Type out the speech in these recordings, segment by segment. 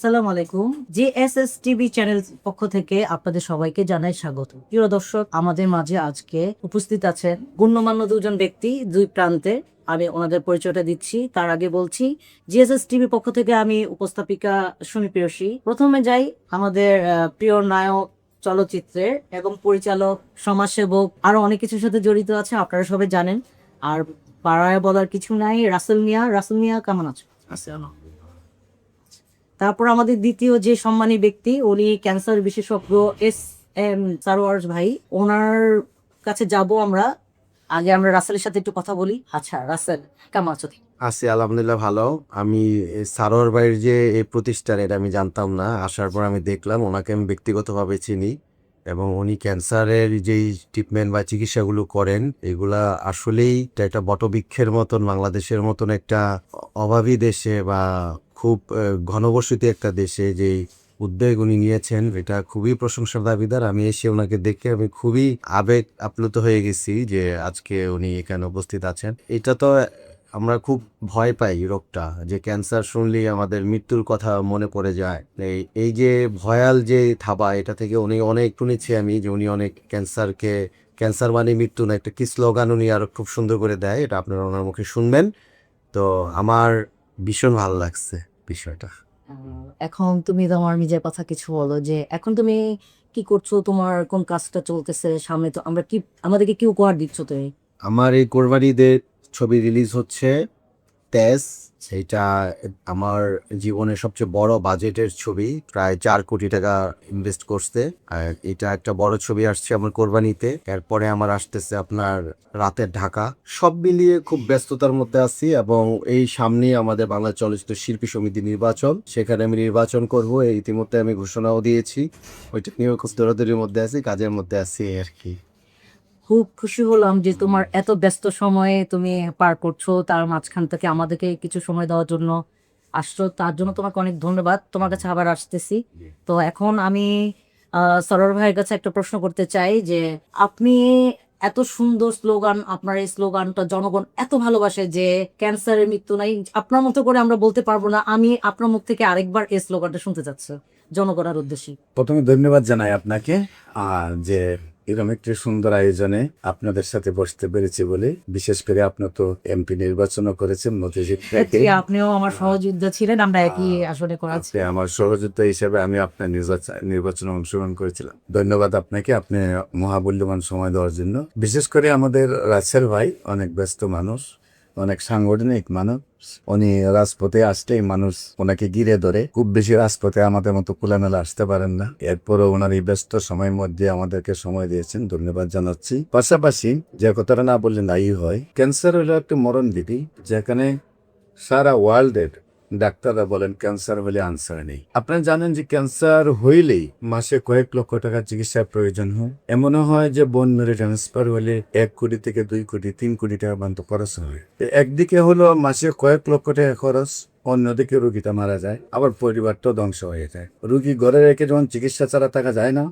আসসালামু আলাইকুম। GSS TV channel পক্ষ থেকে আপনাদের সবাইকে জানাই স্বাগত। প্রিয় দর্শক, আমাদের মাঝে আজকে উপস্থিত আছেন গণ্যমান্য দুজন ব্যক্তি দুই প্রান্তে। আমি ওনাদের পরিচয়টা দিচ্ছি। তার আগে বলছি, জিএসএস টিভি পক্ষ থেকে আমি উপস্থাপিকা সুমি প্রেয়সী। প্রথমে যাই আমাদের প্রিয় নায়ক চলচ্চিত্রের এবং পরিচালক, সমাজসেবক, আরো অনেক কিছুর সাথে জড়িত আছে, আপনারা সবাই জানেন। আর পাড়ায় বলার কিছু নাই, রাসেল মিয়া। রাসেল মিয়া কেমন আছো? তারপর আমাদের দ্বিতীয় যে সম্মানী ব্যক্তি, উনি ক্যান্সার বিশেষজ্ঞ এম সারোয়ার ভাই। ওনার কাছে যাব আমরা। আগে আমরা রাসেলের সাথে একটু কথা বলি। আচ্ছা রাসেল, কেমন আছো? আছি আলহামদুলিল্লাহ ভালো। আমি সারোয়ার ভাইয়ের যে এই প্রতিষ্ঠান এটা আমি জানতাম না, আসার পর আমি দেখলাম ওনাকে আমি ব্যক্তিগতভাবে চিনি এবং উনি ক্যান্সারের যেই ট্রিটমেন্ট বা চিকিৎসাগুলো করেন এগুলা আসলেই একটা বটবৃক্ষের মতন বাংলাদেশের মতন একটা অভাবী দেশে বা খুব ঘনবসতি একটা দেশে যেই উদ্যোগ উনি নিয়েছেন এটা খুবই প্রশংসার দাবিদার। আমি এসে ওনাকে দেখে আমি খুবই আবেগ আপ্লুত হয়ে গেছি যে আজকে উনি এখানে উপস্থিত আছেন। এটা তো আমরা খুব ভয় পাই রোগটা, যে ক্যান্সার শুনলেই আমাদের মৃত্যুর কথা মনে পড়ে যায়। এই যে ভয়াল যে থাবা, এটা থেকে উনি অনেক শুনেছি আমি যে উনি অনেক ক্যান্সার মানে মৃত্যু না, একটা কি স্লোগান উনি আরো খুব সুন্দর করে দেয়, এটা আপনারা ওনার মুখে শুনবেন। তো আমার ভীষণ ভালো লাগছে বিষয়টা। এখন তুমি তোমার নিজের কথা কিছু বলো, যে এখন তুমি কি করছো, তোমার কোন কাজটা চলতেছে সামনে, তো আমরা কি, আমাদেরকে কি উপহার দিচ্ছ তুমি? আমার এই কোরবানিদের ছবি রিলিজ হচ্ছে তেজ। সেইটা আমার জীবনের সবচেয়ে বড় বাজেটের ছবি, প্রায় 4 কোটি টাকা ইনভেস্ট করছে। আর এটা একটা বড় ছবি আসছে আমার কোরবানিতে। এরপরে আমার আসতেছে আপনার রাতের ঢাকা। সব মিলিয়ে খুব ব্যস্ততার মধ্যে আছি এবং এই সামনে আমাদের বাংলা চলচ্চিত্র শিল্পী সমিতি নির্বাচন, সেখানে আমি নির্বাচন করব, এই ইতিমধ্যে আমি ঘোষণাও দিয়েছি। ওইটা নিয়েও খুব দৌড়াদৌড়ির মধ্যে আছি, কাজের মধ্যে আছি আর কি। খুব খুশি হলাম যে তোমার এত ব্যস্ত সময়ে তুমি পার করছো, তার মাঝখান থেকে আমাদেরকে কিছু সময় দেওয়ার জন্য আসছো, তার জন্য তোমাকে অনেক ধন্যবাদ। তোমার কাছে আবার আসতেছি। তো এখন আমি সরোয়ার ভাইয়ের কাছে একটা প্রশ্ন করতে চাই, যে আপনি এত সুন্দর স্লোগান, আপনার এই স্লোগানটা জনগণ এত ভালোবাসে যে ক্যান্সারের মৃত্যু নাই, আপনার মতো করে আমরা বলতে পারবো না। আমি আপনার মুখ থেকে আরেকবার এই স্লোগানটা শুনতে চাচ্ছি জনগণের উদ্দেশ্যে। প্রথমে ধন্যবাদ জানাই আপনাকে যে এরকম একটি সুন্দর আয়োজনে আপনাদের সাথে বসতে পেরেছি বলে। বিশেষ করে আপনি তো এমপি নির্বাচনও করেছেন মতিঝিল থেকে। আপনিও আমার সহযোদ্ধা ছিলেন, আমরা একই আসনে করেছি। আপনি আমার সহযোদ্ধা হিসেবে আমি আপনার নির্বাচনে অংশগ্রহণ করেছিলাম। ধন্যবাদ আপনাকে, আপনি মহামূল্যবান সময় দেওয়ার জন্য। বিশেষ করে আমাদের রাসেল ভাই অনেক ব্যস্ত মানুষ, অনেক সাংগঠনিক মানুষ। উনি রাজপথে আসলেই মানুষ ওনাকে ঘিরে ধরে। খুব বেশি রাজপথে আমাদের মতো খোলামেলা আসতে পারেন না, এরপরও ওনার এই ব্যস্ত সময়ের মধ্যে আমাদেরকে সময় দিয়েছেন, ধন্যবাদ জানাচ্ছি। পাশাপাশি যে কথাটা না বললে নাই হয়, ক্যান্সার হলো একটা মরণ ব্যাধি, যেখানে সারা ওয়ার্ল্ডের ডাক্তাররা বলেন ক্যান্সার হলে আনসার নেই। আপনারা জানেন যে ক্যান্সার হইলেই মাসে কয়েক লক্ষ টাকা চিকিৎসার প্রয়োজন হয়। এমনও হয় যে বোন মেরে ট্রান্সফার হলে 1 কোটি থেকে 2 কোটি 3 কোটি টাকা পর্যন্ত খরচ হয়। একদিকে হলো মাসে কয়েক লক্ষ টাকা খরচ, অন্যদিকে রুগীটা মারা যায়, আবার পরিবারটাও ধ্বংস হয়ে যায়। রুগী ঘরে রেখে যখন চিকিৎসা ছাড়া থাকা যায় না,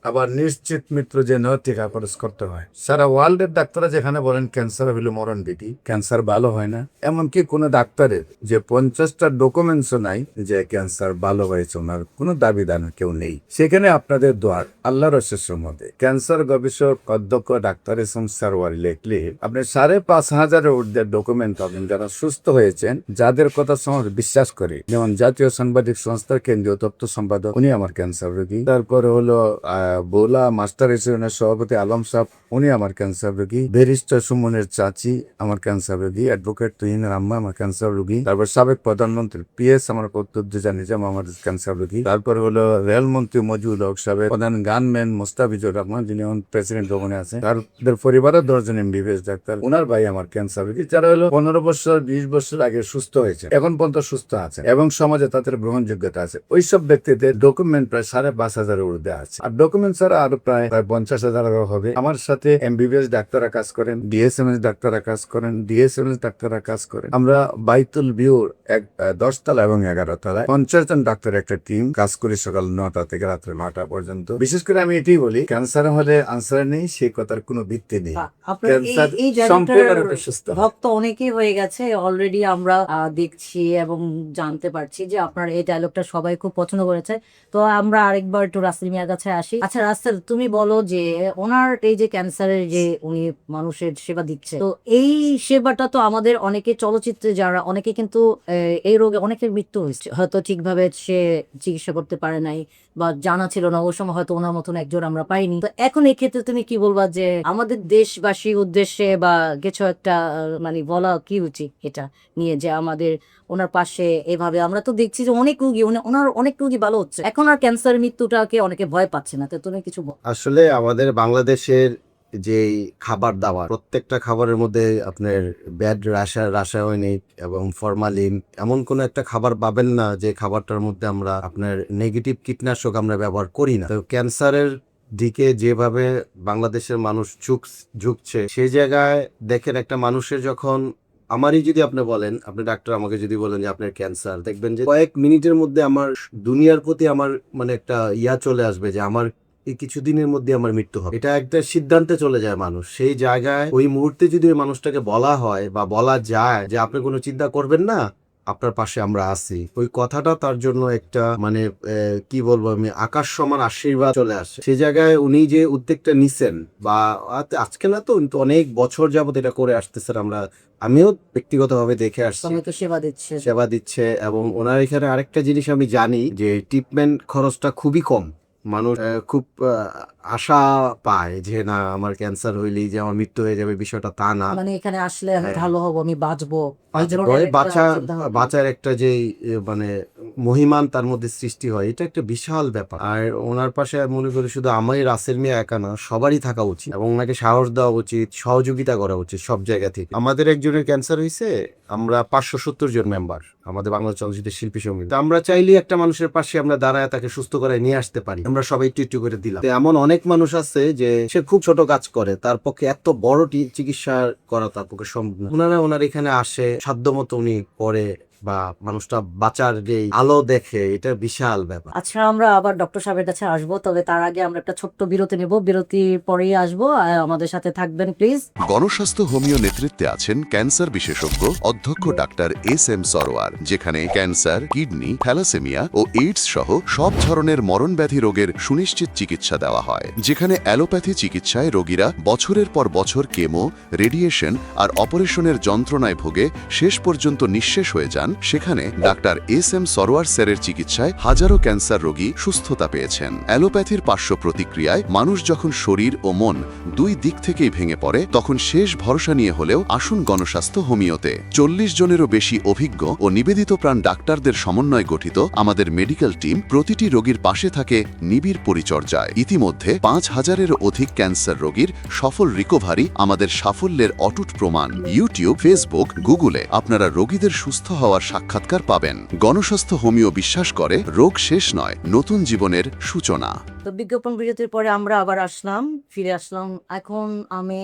আবার নিশ্চিত মৃত্যু যে টিকা খরচ করতে হয়। সারা ওয়ার্ল্ডের ডাক্তাররা যেখানে বলেন ক্যান্সার হইল মরণ ব্যাধি, ক্যান্সার ভালো হয় না, এমনকি কোনো ডাক্তারের যে 50টা ডকুমেন্টসও নাই যে ক্যান্সার ভালো হয়েছে, ওনার কোনো দাবিদার কেউ নেই। সেখানে আপনাদের দোয়ার আল্লাহর অশেষ মধ্যে ক্যান্সার গবেষক অধ্যক্ষ ডাক্তার এসএম সারোয়ার লেখলে আপনি 5,500-এর ঊর্ধ্বে ডকুমেন্ট পাবেন যারা সুস্থ হয়েছেন, যাদের কথা সমাজ বিশ্বাস করে। যেমন জাতীয় সাংবাদিক সংস্থার কেন্দ্রীয় তথ্য সম্পাদক, উনি আমার ক্যান্সার রোগী। তারপরে হলো বোলা মাস্টার এসোসিয়েশনের সভাপতি আলম সাহেব, উনি আমার ক্যান্সার রোগী। ব্যারিস্টার সুমনের চাচি আমার ক্যান্সার রোগী। অ্যাডভোকেট তুহিনের আম্মা আমার ক্যান্সার রোগী। তারপর সাবেক প্রধানমন্ত্রী পিএস আমার কর্তুজ্জামান নিজাম আমার ক্যান্সার রোগী। তারপর হলো রেলমন্ত্রী মজিবুল হক সাহেব, প্রধান গানম্যান মোস্তাফিজুর রহমান, যিনি প্রেসিডেন্ট ভবনে আছেন, তাদের পরিবারের 10 জন এমবিবিএস ডাক্তার, ওনার ভাই আমার ক্যান্সার রোগী, যারা হলো 15 বছর 20 বছর আগে সুস্থ হয়েছে, এখন পর্যন্ত সুস্থ আছে এবং সমাজে তাদের গ্রহণযোগ্যতা আছে। ওইসব ব্যক্তিদের ডকুমেন্ট প্রায় 5,500-এর ঊর্ধ্বে আছে। আর ডকুমেন্ট ডকুমেন্ট ছাড়া আরো প্রায় 50,000 হবে। আমার সাথে এমবিবিএস ডাক্তাররা কাজ করেন, ডিএসএমএস ডাক্তাররা কাজ করেন, ডিএসএমএস ডাক্তাররা কাজ করেন। আমরা বাইতুল বিউর 10 তলা এবং 11 তলায় 50 জন ডাক্তার একটা টিম কাজ করি সকাল 9টা থেকে রাত্রে 9টা পর্যন্ত। বিশেষ করে আমি এটাই বলি, ক্যান্সার হলে আনসার নেই, সেই কথার কোনো ভিত্তি নেই। আপনার ক্যান্সার এই সম্পূর্ণরূপে সুস্থ। ভক্ত অনেকেই হয়ে গেছে অলরেডি, আমরা দেখছি এবং জানতে পারছি যে আপনার এই ডায়লগটা সবাই খুব পছন্দ করেছে। তো আমরা আরেকবার একটু রাসেল মিয়ার কাছে আসি। আচ্ছা রাসেল, তুমি বলো যে ওনার এই যে ক্যান্সারের যে উনি মানুষের সেবা দিচ্ছে, তো এই সেবাটা তো আমাদের অনেকে চলচ্চিত্রে যারা অনেকে কিন্তু এই রোগে অনেকের মৃত্যু হয়েছে, হয়তো ঠিকভাবে সে চিকিৎসা করতে পারে নাই বা জানা ছিল না, ওই সময় হয়তো ওনার মতন একজন আমরা পাইনি। তো এখন এই ক্ষেত্রে তুমি কি বলবা যে আমাদের দেশবাসীর উদ্দেশ্যে বা কিছু একটা মানে বলা কি উচিত এটা নিয়ে, যে আমাদের ওনার পাশে এভাবে আমরা তো দেখছি যে অনেক রুগী ওনার অনেক রুগী ভালো হচ্ছে, এখন আর ক্যান্সার মৃত্যুটাকে অনেকে ভয় পাচ্ছে না। তো তুমি কিছু আসলে আমাদের বাংলাদেশের যে খাবার দাবার, প্রত্যেকটা খাবারের মধ্যে আপনার ব্যাড রাসায়নিক এবং ফরমালিন, এমন কোন একটা খাবার পাবেন না যে খাবারটার মধ্যে আমরা আপনার নেগেটিভ কীটনাশক আমরা ব্যবহার করি না। তো ক্যান্সারের দিকে যেভাবে বাংলাদেশের মানুষ ঝুঁকছে, সেই জায়গায় দেখেন একটা মানুষের যখন, আমারই যদি আপনি বলেন, আপনি ডাক্তার আমাকে যদি বলেন যে আপনার ক্যান্সার, দেখবেন যে কয়েক মিনিটের মধ্যে আমার দুনিয়ার প্রতি আমার মানে একটা চলে আসবে যে আমার এই কিছুদিনের মধ্যে আমার মৃত্যু হবে। এটা একটা সিদ্ধান্তে চলে যায় মানুষ। সেই জায়গায় ওই মুহূর্তে যদি ওই মানুষটাকে বলা হয় বা বলা যায় যে আপনি কোনো চিন্তা করবেন না, আপনার পাশে আমরা আছি, ওই কথাটা তার জন্য একটা মানে কি বলবো আমি, আকাশ সমান আশীর্বাদ চলে আসে। সেই জায়গায় উনি যে উদ্যোগটা নিছেন, বা আজকে না তো অনেক বছর যাবত এটা করে আসতেছেন, আমিও ব্যক্তিগতভাবে দেখে আসছি, তো সেবা দিচ্ছে। এবং ওনার এখানে আরেকটা জিনিস আমি জানি যে ট্রিটমেন্ট খরচটা খুবই কম। মানুষ খুব আশা পায় যে না আমার ক্যান্সার হইলেই যে আমার মৃত্যু হয়ে যাবে, বিষয়টা তা না। মানে এখানে আসলে আমি ভালো হব, আমি বাঁচবো, বাঁচার একটা যে মানে মহিমান তার মধ্যে সৃষ্টি হয়, এটা একটা বিশাল ব্যাপার। আর ওনার পাশে মনে করি শুধু আমারই রাসেল মিয়া একা না, সবারই থাকা উচিত এবং ওনাকে সাহস দেওয়া উচিত, সহযোগিতা করা উচিত সব জায়গা থেকে। আমাদের একজনের ক্যান্সার হয়েছে, আমরা 570 জন মেম্বার আমাদের বাংলা চলচ্চিত্র শিল্পী সমিতি, আমরা চাইলে একটা মানুষের পাশে আমরা দাঁড়ায় তাকে সুস্থ করে নিয়ে আসতে পারি, আমরা সবাই একটু একটু করে দিলাম। এমন অনেক মানুষ আছে যে সে খুব ছোট কাজ করে, তার পক্ষে এত বড় চিকিৎসা করা তার পক্ষে সম্ভব না। ওনার এখানে আসে, সাধ্যমতো উনি করে বা মানুষটা বাঁচার যে আলো দেখে, এটা বিশাল ব্যাপার। আচ্ছা, আমরা আবার ডক্টর সাহেবের কাছে আসবো, তবে তার আগে আমরা একটা ছোট্ট বিরতি নেব, বিরতির পরেই আসবো। আমাদের সাথে থাকবেন প্লিজ। গণস্বাস্থ্য হোমিও নেতৃত্বে আছেন ক্যান্সার বিশেষজ্ঞ অধ্যক্ষ ডাক্তার SM সরোয়ার, যেখানে ক্যান্সার, কিডনি, থ্যালাসেমিয়া ও এইডস সহ সব ধরনের মরণব্যাধি রোগের সুনিশ্চিত চিকিৎসা দেওয়া হয়। যেখানে অ্যালোপ্যাথি চিকিৎসায় রোগীরা বছরের পর বছর কেমো, রেডিয়েশন আর অপারেশনের যন্ত্রণায় ভোগে শেষ পর্যন্ত নিঃশেষ হয়ে যান, সেখানে ডাক্তার SM সরোয়ার স্যারের চিকিৎসায় হাজারো ক্যান্সার রোগী সুস্থতা পেয়েছেন। অ্যালোপ্যাথির পার্শ্ব প্রতিক্রিয়ায় মানুষ যখন শরীর ও মন দুই দিক থেকেই ভেঙে পড়ে, তখন শেষ ভরসা নিয়ে হলেও আসুন গণস্বাস্থ্য হোমিওতে। 40 জনেরও বেশি অভিজ্ঞ ও নিবেদিত প্রাণ ডাক্তারদের সমন্বয়ে গঠিত আমাদের মেডিকেল টিম প্রতিটি রোগীর পাশে থাকে নিবিড় পরিচর্যায়। ইতিমধ্যে 5,000-এরও অধিক ক্যান্সার রোগীর সফল রিকভারি আমাদের সাফল্যের অটুট প্রমাণ। ইউটিউব, ফেসবুক, গুগলে আপনারা রোগীদের সুস্থ হওয়ার সাক্ষাৎকার পাবেন। গণস্বাস্থ্য হোমিও বিশ্বাস করে রোগ শেষ নয়, নতুন জীবনের সূচনা। তো বিজ্ঞাপন বিরতির পরে আমরা আবার ফিরে আসলাম। এখন আমি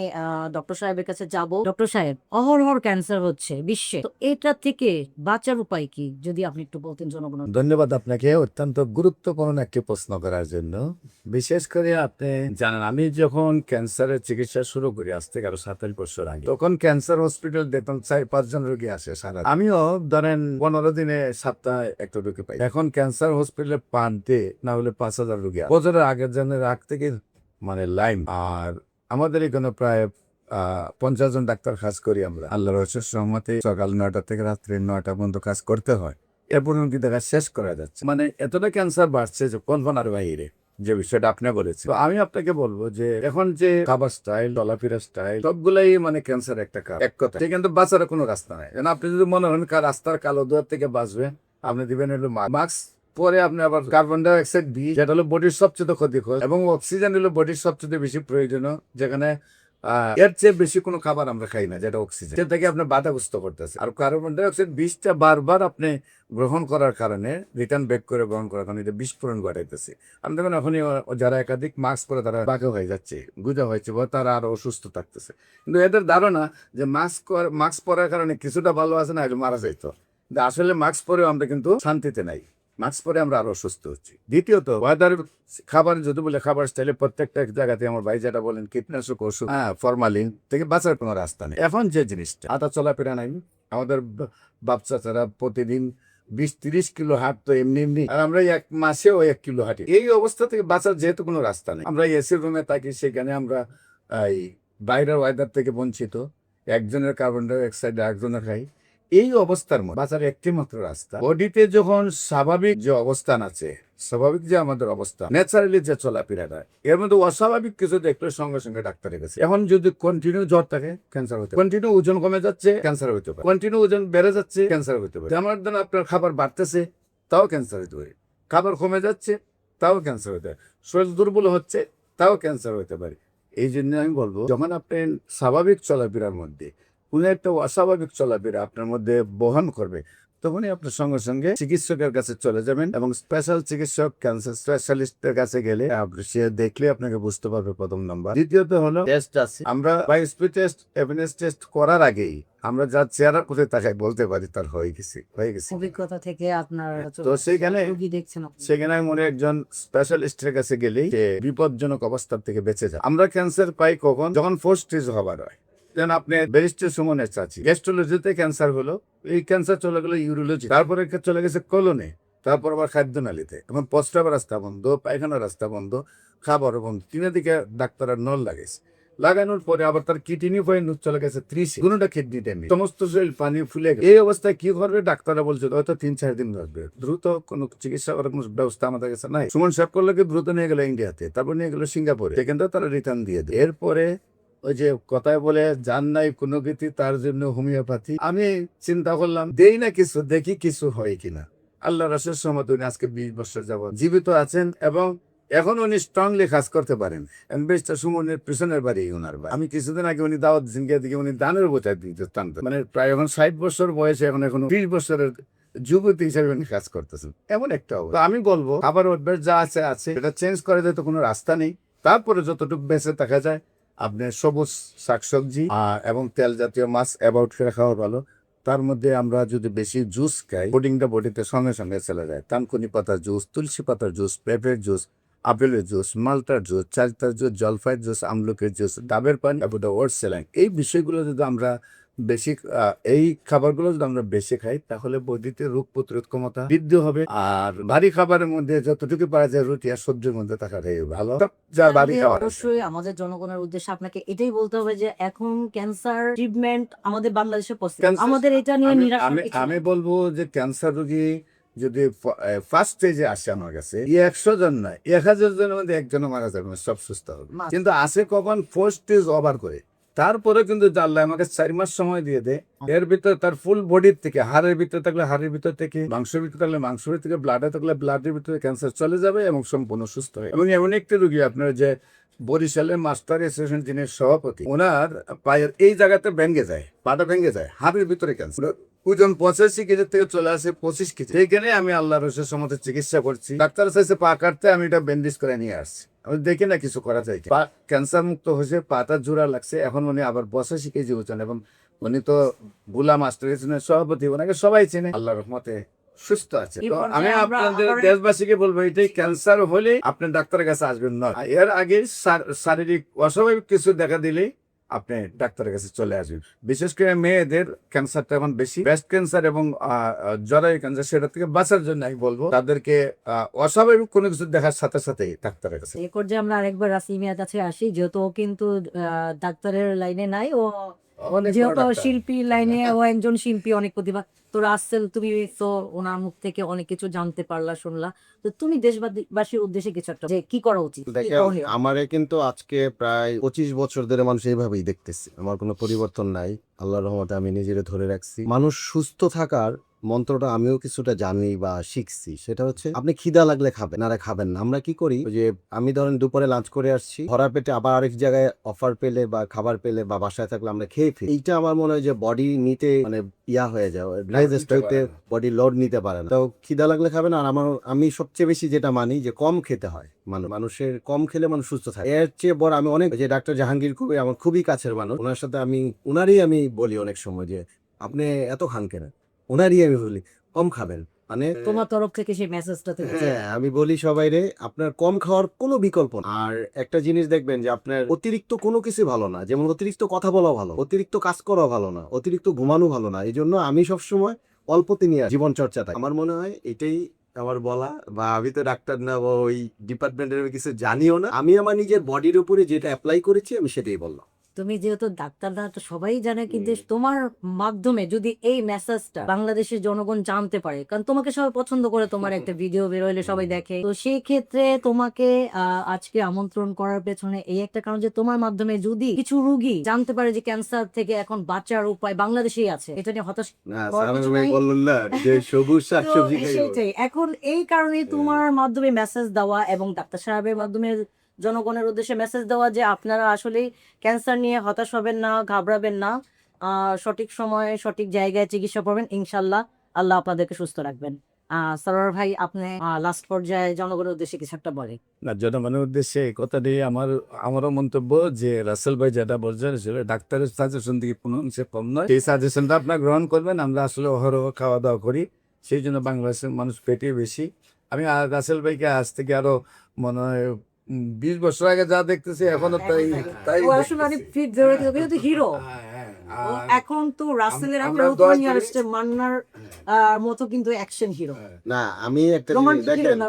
ডক্টর সাহেবের কাছে যাব। ডক্টর সাহেব, অহরহ ক্যান্সার হচ্ছে বিশ্বে, তো এটা থেকে বাঁচার উপায় কি, যদি আপনি একটু বলতেন জনগণ। ধন্যবাদ আপনাকে অত্যন্ত গুরুত্বপূর্ণ একটি প্রশ্ন করার জন্য। বিশেষ করে আপনি জানেন, আমি যখন ক্যান্সারের চিকিৎসা শুরু করি আজ থেকে আরো 27 বছর আগে, তখন ক্যান্সার হসপিটাল দেখতাম 4-5 জন রোগী আসে সারা। আমিও ধরেন 15 দিনে সপ্তাহে একটা রোগী পাই। এখন ক্যান্সার হসপিটালে পান্তে না হলে 5,000 রোগী, বছরের আগের জনের আগ থেকে মানে লাইন। আর আমাদের এখানে প্রায় 50 জন ডাক্তার কাজ করি আমরা। আল্লাহর রহমতে সকাল 9টা থেকে রাত্রি 9টা পর্যন্ত কাজ করতে হয়। এরপর রোগী দেখা শেষ করা যাচ্ছে, মানে এতটা ক্যান্সার বাড়ছে যে কল্পনার বাইরে, যে বিষয়টা আপনি বলেছেন। তো আমি আপনাকে বলবো যে এখন যে খাবার স্টাইল, চলাফেরা স্টাইল, সবগুলাই মানে ক্যান্সার একটা কারণ, এক কথা। কিন্তু বাঁচার কোনো রাস্তা নাই। আপনি যদি মনে করেন রাস্তার কালো ধোঁয়ার থেকে বাঁচবেন, আপনি দিবেন হলো মাস্ক, পরে আপনি আবার কার্বন ডাই অক্সাইড যেটা হলো বডির সবচেয়ে ক্ষতিকর, এবং অক্সিজেন হলো বডির সবচেয়ে বেশি প্রয়োজনীয়, যেখানে এর চেয়ে বেশি কোনো খাবার আমরা খাই না যেটা অক্সিজেন, সেটাকে আপনার বাধাগ্রস্ত করতেছে। আর কার্বন ডাইঅক্সাইড বিষটা বারবার আপনি গ্রহণ করার কারণে, রিটার্ন ব্যাক করে গ্রহণ করার কারণে এটা বিস্ফোরণ ঘটাইতেছে। আমি দেখুন এখনই যারা একাধিক মাস্ক পরে তারা বাঁকা হয়ে যাচ্ছে, গুজা হয়েছে, বা তারা আরো অসুস্থ থাকতেছে। কিন্তু এদের ধারণা যে মাস্ক পরার কারণে কিছুটা ভালো আছে না, এটা মারা যাইতো। কিন্তু আসলে মাস্ক পরেও আমরা কিন্তু শান্তিতে নাই, মাস্ক পরে আমরা আরো অসুস্থ হচ্ছি। দ্বিতীয়ত ওয়েদার, খাবার যদি বলে খাবার স্টাইলে প্রত্যেকটা জায়গাতে আমার ভাই যেটা বলেন কীটনাশক ওষুধ, ফরমালিন থেকে বাঁচার কোনো রাস্তা নেই। এখন যে জিনিসটা হাঁটা চলাফেরা নাই, আমাদের বাপ চাচারা প্রতিদিন 20-30 কিলো হাঁটতো এমনি এমনি, আর আমরা এক মাসেও 1 কিলো হাঁটি। এই অবস্থা থেকে বাঁচার যেহেতু কোনো রাস্তা নেই, আমরা এসির রুমে থাকি, সেখানে আমরা এই বাইরের ওয়েদার থেকে বঞ্চিত, একজনের কার্বন ডাইঅক্সাইড একজনের খাই। এই অবস্থার মধ্যে বাঁচার একটি মাত্র রাস্তা, বডিতে যখন স্বাভাবিক যে অবস্থান আছে, স্বাভাবিক যে আমাদের অবস্থা, ন্যাচারালি যে চলাফেরাটা, এর মধ্যে অস্বাভাবিক কিছু দেখলে সঙ্গে সঙ্গে ডাক্তারের কাছে। এখন যদি কন্টিনিউ জ্বর থাকে, ক্যান্সার হতে পারে। কন্টিনিউ ওজন কমে যাচ্ছে, ক্যান্সার হতে পারে। কন্টিনিউ ওজন বেড়ে যাচ্ছে, ক্যান্সার হতে পারে। যেমন ধরুন আপনার খাবার বাড়তেছে, তাও ক্যান্সার হতে পারে। খাবার কমে যাচ্ছে, তাও ক্যান্সার হতে পারে। শরীর দুর্বল হচ্ছে, তাও ক্যান্সার হতে পারে। এই জন্য আমি বলবো, যখন আপনি স্বাভাবিক চলাফেরার মধ্যে কোনো একটা অস্বাভাবিক চলাফেরা আপনার মধ্যে বহন করবে, তখনই আপনার সঙ্গে সঙ্গে চিকিৎসকের কাছে চলে যাবেন, এবং স্পেশাল চিকিৎসক, ক্যান্সার স্পেশালিস্টের কাছে গেলে সে দেখলে আপনাকে বুঝতে পারবে, প্রথম নাম্বার। দ্বিতীয়ত হলো টেস্ট আছে। আমরা বায়োস্পি টেস্ট, এভিডেন্স টেস্ট করার আগেই আমরা যা চেহারা কোথায় তাকাই বলতে পারি তার হয়ে গেছে। অভিজ্ঞতা থেকে আপনার তো সেখানে রোগী দেখছেন আপনি। সেখানে আমি মনে হয় একজন স্পেশালিস্টের কাছে গেলেই সে বিপজ্জনক অবস্থার থেকে বেঁচে যায়। আমরা ক্যান্সার পাই কখন? যখন ফোর্থ স্টেজ হবার হয়। যেন আপনি ব্যারিস্টার সুমনের চাচি গ্যাস্ট্রোলজিতে ক্যান্সার হলো, এই ক্যান্সার চলে গেলো ইউরোলজি, তারপরে চলে গেছে কলনে, তারপর আবার খাদ্যনালীতে, এখন প্রস্রাবের রাস্তা বন্ধ, পায়খানার রাস্তা বন্ধ, খাবার বন্ধ, তিনের দিকে ডাক্তারের নল লাগাইছে। লাগানোর পরে আবার তার কিডনি পয়েন্ট চলে গেছে 30, কোনোটা কিডনি ড্যামেজ, সমস্ত শরীর পানি ফুলে গেছে। এই অবস্থায় কি করবে? ডাক্তাররা বলছে হয়তো 3-4 দিন লাগবে। দ্রুত কোনো চিকিৎসা করার কোনো ব্যবস্থা আমাদের কাছে নাই। সুমন সাহেব করলে দ্রুত নিয়ে গেল ইন্ডিয়াতে, তারপর নিয়ে গেল সিঙ্গাপুরে, সেখান থেকে তারা রিটার্ন দিয়ে দেয়। এরপরে ওই যে কথায় বলে যান নাই কোনো গীতি, তার জন্য হোমিওপ্যাথি। আমি চিন্তা করলাম দেই না কিছু, দেখি কিছু হয় কিনা। আল্লাহ রাসূলের সমাধি উনি আজকে 20 বছর যাবত জীবিত আছেন, এবং এখন উনি স্ট্রংলি কাজ করতে পারেন। ব্যারিস্টার সুমনের পিছনের বাড়ি ওনার বাড়ি। আমি কিছুদিন আগে উনি দাওয়াত দিন গিয়ে দেখি উনি দানের বোঝা দিতে টানত, মানে প্রায় এখন 60 বছর বয়সে, এখন 20 বছরের যুবতী হিসাবে উনি কাজ করতেছেন, এমন একটা অবস্থা। আমি বলবো খাবার অভ্যাস যা আছে আছে, এটা চেঞ্জ করে যেতে কোনো রাস্তা নেই। তারপরে যতটুকু বেঁচে থাকা যায়, আপনার সবুজ শাকসবজি এবং তেল জাতীয় মাছ অ্যাভয়েড করে খাওয়া ভালো। তার মধ্যে আমরা যদি বেশি জুস খাই, পুডিংটা বডিতে সঙ্গে সঙ্গে চলে যায়। তানকুনি পাতার জুস, তুলসী পাতার জুস, পেঁপের জুস, আপেলের জুস, মালটার জুস, চালতার জুস, জলফাইয়ের জুস, আমলকির জুস, ডাবের পানি, ওটস স্যালাইন, এই বিষয়গুলো যদি আমরা বেশি, এই খাবারগুলো যদি আমরা বেশি খাই, তাহলে বডিতে রোগ প্রতিরোধ ক্ষমতা বৃদ্ধি হবে। আর ভারী খাবারের মধ্যে যতটুকু পারা যায় রুটি আর সবজির মধ্যে থাকাটাই ভালো। যা ভারী খাবার অবশ্যই আমাদের জনগণের উদ্দেশ্যে আপনাকে এটাই বলতে হবে যে এখন ক্যান্সার ট্রিটমেন্ট আমাদের বাংলাদেশে পসিবল। আমাদের এটা নিয়ে নিরাশ আমি বলবো যে ক্যান্সার রোগী যদি ফার্স্ট স্টেজে আসে আমার কাছে, 100 জন নয়, 1000 জনের মধ্যে একজনও মারা যাবে, সব সুস্থ হবে। কিন্তু আসে কখন? ফোর্থ স্টেজ ওভার করে। তারপরে কিন্তু আল্লাহ আমাকে 4 মাস সময় দিয়ে দেয়। এর ভিতরে তার ফুল বডির থেকে, হাড়ের ভিতরে থাকলে হাড়ের ভিতর থেকে, মাংসের ভিতরে থাকলে মাংসের ভিতর থেকে, ব্লাডে থাকলে ব্লাডের ভিতরে ক্যান্সার চলে যাবে এবং সম্পূর্ণ সুস্থ হয়। এবং এমন একটি রোগী, আপনার যে বরিশালের মাস্টার অ্যাসোসিয়েশন যিনি সভাপতি, ওনার পায়ের এই জায়গাতে ভেঙে যায়, পাটা ভেঙে যায়, হাড়ের ভিতরে ক্যান্সার। ওজন 85 কেজি থেকে চলে আসে 25 কেজি। সেইখানে আমি আল্লাহ রসের সমতে চিকিৎসা করছি। ডাক্তার চাইছে পা কাটতে, আমি এটা ব্যান্ডেজ করে নিয়ে আসছি। আমি দেখি না কিছু করা যায়, পা ক্যান্সার মুক্ত হয়েছে, পাটা জোড়া লাগছে। এখন উনি আবার 85 কেজি ওজন, এবং উনি তো বুলা মাস্টার অ্যাসোসিয়েশনের সভাপতি, ওনাকে সবাই চেনে, আল্লাহর রহমতে সুস্থ আছে। তো আমি আপনাদের দেশবাসীকে বলবো, এটাই ক্যান্সার হলে আপনি ডাক্তারের কাছে আসবেন না। এর আগে শারীরিক অস্বাভাবিক কিছু দেখা দিলেই আপনি ডাক্তারের কাছে চলে আসবেন। বিশেষ করে মেয়েদের ক্যান্সারটা এখন বেশি, ব্রেস্ট ক্যান্সার এবং জরায়ু ক্যান্সার, সেটা থেকে বাঁচার জন্য আমি বলবো তাদেরকে অস্বাভাবিক কোনো কিছু দেখার সাথে সাথেই ডাক্তারের কাছে। এই পর্যায়ে আমরা আরেকবার রাসিমিয়ার কাছে আসি, যেহেতু ও কিন্তু ডাক্তারের লাইনে নাই, ও যেহেতু শিল্পী লাইনে, ও একজন শিল্পী, অনেক প্রতিভা। তো রাসেল, তুমি তো ওনার মুখ থেকে অনেক কিছু জানতে পারলা, শুনলা, তো তুমি দেশবাসীর উদ্দেশ্যে কিছু একটা, যে কি করা উচিত? দেখেন, আমারে কিন্তু আজকে প্রায় 25 বছর ধরে মানুষ এইভাবেই দেখতেছে, আমার কোনো পরিবর্তন নাই। আল্লাহর রহমতে আমি নিজেরে ধরে রাখছি। মানুষ সুস্থ থাকার মন্ত্রটা আমিও কিছুটা জানি বা শিখছি। সেটা হচ্ছে আপনি খিদা লাগলে খাবেন, না খাবেন না। আমরা কি করি, ওই যে আমি ধরেন দুপুরে লাঞ্চ করে আসছি, ভরা পেটে আবার আরেক জায়গায় অফার পেলে বা খাবার পেলে বা বাসায় থাকলে আমরা খেয়ে ফেলি। এইটা আমার মনে হয় যে বডি নিতে মানে ইয়া হয়ে যায়, ডাইজেস্ট হইতে বডি লোড নিতে পারে না। তো খিদা লাগলে খাবেন। আর আমি সবচেয়ে বেশি যেটা মানি যে কম খেতে হয়, মানুষের কম খেলে মানুষ সুস্থ থাকে। এর চেয়ে বড় আমি অনেক, যে ডাক্তার জাহাঙ্গীর কবির আমার খুবই কাছের মানুষ, ওনার সাথে উনারই আমি বলি অনেক সময় যে আপনি এত খান কেন, ওনারই আমি বলি কম খাবেন। মানে তোমার তরফ থেকে সেই মেসেজটা থেকে হ্যাঁ, আমি বলি সবাই রে, আপনার কম খাওয়ার কোনো বিকল্প না। আর একটা জিনিস দেখবেন যে আপনার অতিরিক্ত কোনো কিছু ভালো না, যেমন অতিরিক্ত কথা বলা ভালো, অতিরিক্ত কাজ করা ভালো না, অতিরিক্ত ঘুমানো ভালো না। এই জন্য আমি সবসময় অল্পতে নিয়ে জীবন চর্চাটা, আমার মনে হয় এটাই আমার বলা। বা আমি তো ডাক্তার না বা ওই ডিপার্টমেন্টের কিছু জানিও না, আমি আমার নিজের বডির উপরে যেটা অ্যাপ্লাই করেছি আমি সেটাই বললাম। তুমি যেহেতু ডাক্তার না, তো সবাই জানে, কিন্তু তোমার মাধ্যমে যদি এই মেসেজটা বাংলাদেশের জনগণ জানতে পারে, কারণ তোমাকে সবাই পছন্দ করে, তোমার একটা ভিডিও বের হইলে সবাই দেখে, তো সেই ক্ষেত্রে তোমাকে আজকে আমন্ত্রণ করার পেছনে এই একটা কারণ যে তোমার মাধ্যমে যদি কিছু রোগী জানতে পারে যে ক্যান্সার থেকে এখন বাঁচার উপায় বাংলাদেশেই আছে, এটা নিয়ে হতাশ না হওয়ার কিছু নাই। বললেন না যে সবুজ তো শাকসবজি খাইবো। সেটাই এখন এই কারণে তোমার মাধ্যমে মেসেজ দেওয়া এবং ডাক্তার সাহেবের মাধ্যমে জনগণের উদ্দেশ্যে মেসেজ দেওয়া যে আপনারা আসলে ক্যান্সার নিয়ে হতাশ হবেন না, ঘাবড়াবেন না, সঠিক সময়ে সঠিক জায়গায় চিকিৎসা করবেন, ইনশাল্লাহ আল্লাহ আপনাদেরকে সুস্থ রাখবেন। সরোয়ার ভাই, আপনি লাস্ট পর্যায়ে জনগণের উদ্দেশ্যে কিছু একটা বলে। না, জনগণের উদ্দেশ্যে এই কথা নিয়ে আমারও মন্তব্য যে রাসেল ভাই যেটা বলছেন আসলে ডাক্তারের সাজেশন থেকে কোনো অংশে কম নয়। সেই সাজেশনটা আপনার গ্রহণ করবেন। আমরা আসলে অহরহ খাওয়া দাওয়া করি, সেই জন্য বাংলাদেশের মানুষ পেটে বেশি। আমি রাসেল ভাইকে আজ থেকে আরো মনে হয় 20 বছর আগে যা দেখতেছি এখনো তাই ও আসলে অনেক ফিট বেরোতে হবে, যেহেতু হিরো। ও এখন তো রাসেলের আমরা একটা দোয়া নিয়ে করি। আসছে, মান্নার মতো কিন্তু অ্যাকশন হিরো, না আমি একটা জিনিস রোমান্টিক হিরো দেখেন, না।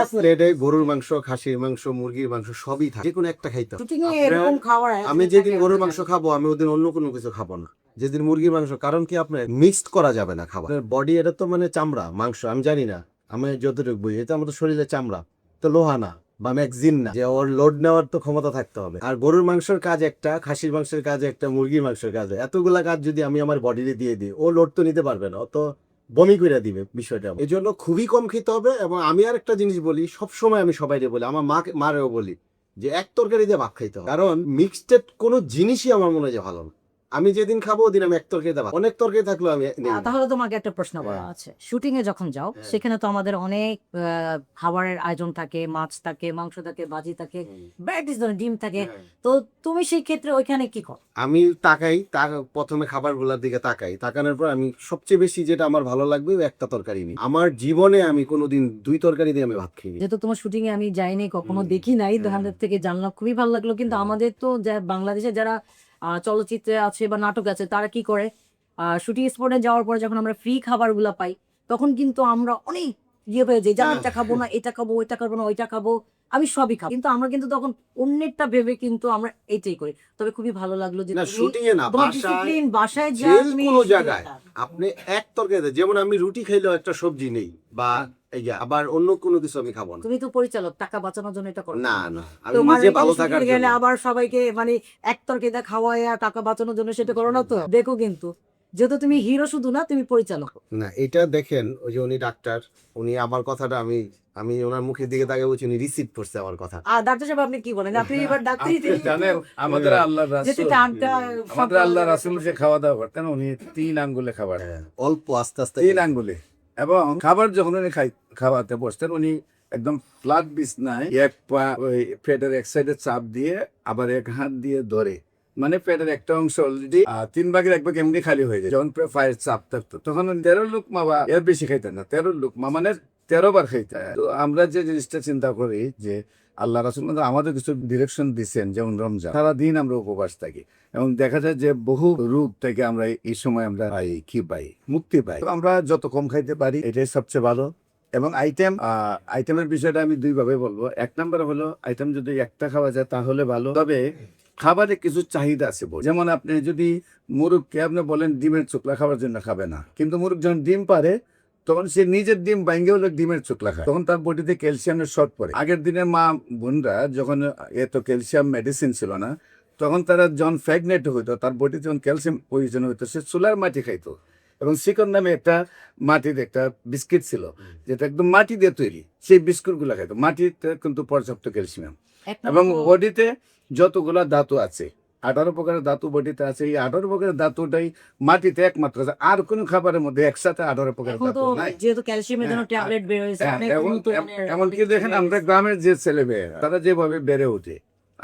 এক প্লেটে গরুর মাংস, খাসির মাংস, মুরগির মাংস সবই থাকে, যে কোনো একটা খাইতে হবে। শুটিং এ এরকম খাওয়ার আমি যেদিন গরুর মাংস খাবো আমি ওদিন অন্য কোনো কিছু খাবো না, যেদিন মুরগির মাংস। কারণ কি, আপনার মিক্সড করা যাবে না খাবার। বডি এটা তো মানে চামড়া মাংস, আমি জানি না, আমি যতটুকু বুঝি এটা আমাদের শরীরের চামড়া, তো লোহা না বা ম্যাগজিন না যে ওর লোড নেওয়ার তো ক্ষমতা থাকতে হবে। আর গরুর মাংসের কাজ একটা, খাসির মাংসের কাজ একটা, মুরগির মাংসের কাজ, এতগুলা কাজ যদি আমি আমার বডিতে দিয়ে দিই, ও লোড তো নিতে পারবে না, অত বমি করে দিবে বিষয়টা। এই জন্য খুবই কম খেতে হবে। এবং আমি আর একটা জিনিস বলি, সবসময় আমি সবাইকে বলি, আমার মারেও বলি যে এক তরকারি দিয়ে ভাত খাইতে হবে। কারণ মিক্সড কোনো জিনিসই আমার মনে হয় যে ভালো না। আমি যেদিন খাবো ওদিন আমি এক তরকারি দেবো, অনেক তরকারি থাকলেও আমি নেই না। তাহলে তোমাকে একটা প্রশ্ন করা আছে, শুটিং এ যখন যাও সেখানে তো আমাদের অনেক খাবারের আয়োজন থাকে, মাছ থাকে, মাংস থাকে, ভাজি থাকে, ভ্যারাইটিস ধরনের ডিম থাকে, তো তুমি সেই ক্ষেত্রে ওইখানে কি করো? আমি তাকাই, প্রথমে খাবারগুলোর দিকে তাকানোর পর আমি সবচেয়ে বেশি যেটা আমার ভালো লাগবে ওই একটা তরকারি নিই। আমার জীবনে আমি কোনোদিন 2 তরকারি দিয়ে আমি ভাত খাই। যেহেতু তোমার শুটিং এ আমি যাইনি, কখনো দেখি নাই, দোকানদার থেকে জানলাম, খুবই ভালো লাগলো। কিন্তু আমাদের তো বাংলাদেশে যারা চলচ্চিত্রে আছে বা নাটক আছে, তারা কি করে, শুটিং স্পটে যাওয়ার পরে যখন আমরা ফ্রি খাবারগুলো পাই, তখন কিন্তু আমরা অনেক হয়ে যাই, এটা খাবো না, এটা খাবো, ওইটা খাবো না, ওইটা খাবো, আমি সবই খাবো। কিন্তু আমরা কিন্তু তখন অন্যেরটা ভেবে কিন্তু আমরা এইটাই করি। তবে খুবই ভালো লাগলো যে না, শুটিং এ না, তোমার বাসায়, ডিসিপ্লিন, বাসায় যা যে তুমি কোনো জায়গায় আপনি এক তরকারি দেন। যেমন আমি রুটি খাইলেও একটা সবজি নেই, বা আবার অন্য কোনো কিছু আমি খাবো না। তুমি তো পরিচালক, টাকা বাঁচানোর জন্য এটা করো না না, আমি তোমার নিজে ভালো এখানে থাকার শুটিং গেলে জন্য। আবার সবাইকে মানে এক তরকারিটা খাওয়ায় টাকা বাঁচানোর জন্য সেটা করো না তো। দেখো কিন্তু যেহেতু তুমি হিরো শুধু না, তুমি পরিচালক। না, এটা দেখেন, ওই যে উনি ডাক্তার, উনি আমার কথাটা আমি আমি ওনার মুখের দিকে তাকিয়ে বলছি, উনি রিসিভ করছে আমার কথা। আর ডাক্তার সাহেব আপনি কি বলেন? আপনি এবার ডাক্তারি আপনি জানেন আমাদের আল্লাহ যেতে রাসূল, টানটা আমাদের আল্লাহ রাসূল যে খাওয়া দাওয়া করতেন, উনি 3 আঙ্গুলে খাবার, অল্প আস্তে আস্তে 3 আঙ্গুলে। এবং খাবার যখন উনি খাওয়াতে বসতেন, উনি একদম ফ্ল্যাট বিছনায় এক পা ওই পেটের এক সাইডে চাপ দিয়ে আবার এক হাত দিয়ে ধরে, মানে পেটের একটা অংশ অলরেডি 3 ভাগের 1 ভাগ এমনি খালি হয়ে যায়। যখন পায়ের চাপ থাকতো তখন 13 লুকমা বা এর বেশি খাইতেন না, 13 লুকমা মানে 13 বার খাইতেন। তো আমরা যে জিনিসটা চিন্তা করি যে আল্লাহ রাসূল আমাদের কিছু ডিরেকশন দিচ্ছেন, যেমন রমজান সারাদিন আমরা উপবাস থাকি, এবং দেখা যায় যে বহু রোগ থেকে আমরা এই সময় আমরা মুক্তি পাই। তো আমরা যত কম খাইতে পারি এটাই সবচেয়ে ভালো। এবং আইটেমের বিষয়টা আমি 2 ভাবে বলবো। 1 নম্বর হলো, আইটেম যদি একটা খাওয়া যায় তাহলে ভালো, তবে খাবারে কিছু চাহিদা আছে। যেমন আপনি যদি মুরগকে আপনি বলেন ডিমের চোকলা খাওয়ার জন্য, খাবে না, কিন্তু মুরগ যখন ডিম পারে তখন সে নিজের ডিম ভাঙ্গে হলো ডিমের চোকলা খায়, তখন তার বডিতে ক্যালসিয়ামের শর্ট পড়ে। আগের দিনের মা বোনরা যখন এত ক্যালসিয়াম মেডিসিন ছিল না, তখন তারা যখন প্রেগনেন্ট হইতো, তার বডিতে যখন ক্যালসিয়াম প্রয়োজন হইতো, সে চুলার মাটি খাইতো। এবং শিকন নামে একটা মাটির একটা বিস্কিট ছিল, যেটা একদম মাটি দিয়ে তৈরি, সেই বিস্কুটগুলো খাইতো। মাটিতে কিন্তু পর্যাপ্ত ক্যালসিয়াম এবং বডিতে যতগুলা ধাতু আছে, 18 প্রকারের ধাতু বডিতে আছে, এই 18 প্রকারের ধাতুটাই মাটিতে একমাত্র আছে। আর কোনো খাবারের মধ্যে একসাথে 18 প্রকারের এখন তো ধাতু নাই। যেহেতু ক্যালসিয়ামের জন্য ট্যাবলেট বের হয়েছে, অনেক উন্নত মানের এমনকি দেখেন আমরা গ্রামের যে ছেলে মেয়েরা তারা যেভাবে বেড়ে ওঠে,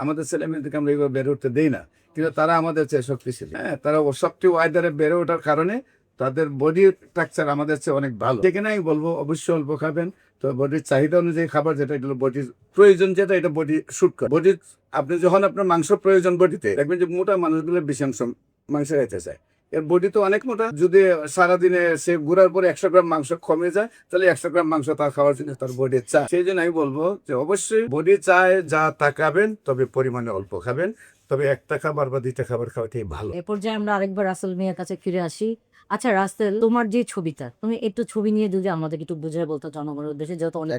আমাদের ছেলে মেয়েদেরকে আমরা এইভাবে বেড়ে উঠতে দেই না, কিন্তু তারা আমাদের চেয়ে শক্তিশালী। হ্যাঁ, তারা সবচেয়ে ওয়াইদারে বেড়ে ওঠার কারণে তাদের বডি স্ট্রাকচার আমাদের চেয়ে অনেক ভালো। সেখানে আমি বলবো অবশ্যই অল্প খাবেন, তো বডির চাহিদা অনুযায়ী খাবার, যেটা এগুলো বডির প্রয়োজন, যেটা এটা বডি শুট করে। বডির আপনি যখন আপনার মাংস প্রয়োজন বডিতে, দেখবেন যে মোটা মানুষগুলো বেশি অংশ মাংস খাইতে চায়। এর বডি তো অনেক মোটা, যদি সারাদিনে সে ঘুরার পরে 100 গ্রাম মাংস কমে যায়, তাহলে 100 গ্রাম মাংস তার খাওয়ার জন্য তার বডি চায়। সেই জন্য আমি বলবো যে অবশ্যই বডি চায় যা তা খাবেন, তবে পরিমাণে অল্প খাবেন, তবে একটা খাবার বা 2টা খাবার খাওয়াটাই ভালো। এ পর্যায়ে আমরা আরেকবার রাসেল মিয়ার কাছে ফিরে আসি। আচ্ছা রাসেল, তোমার যে ছবিটা, তুমি একটু ছবি নিয়ে যদি আমাদেরকে একটু বুঝিয়ে বলতো জনগণের উদ্দেশ্যে, যেহেতু অনেক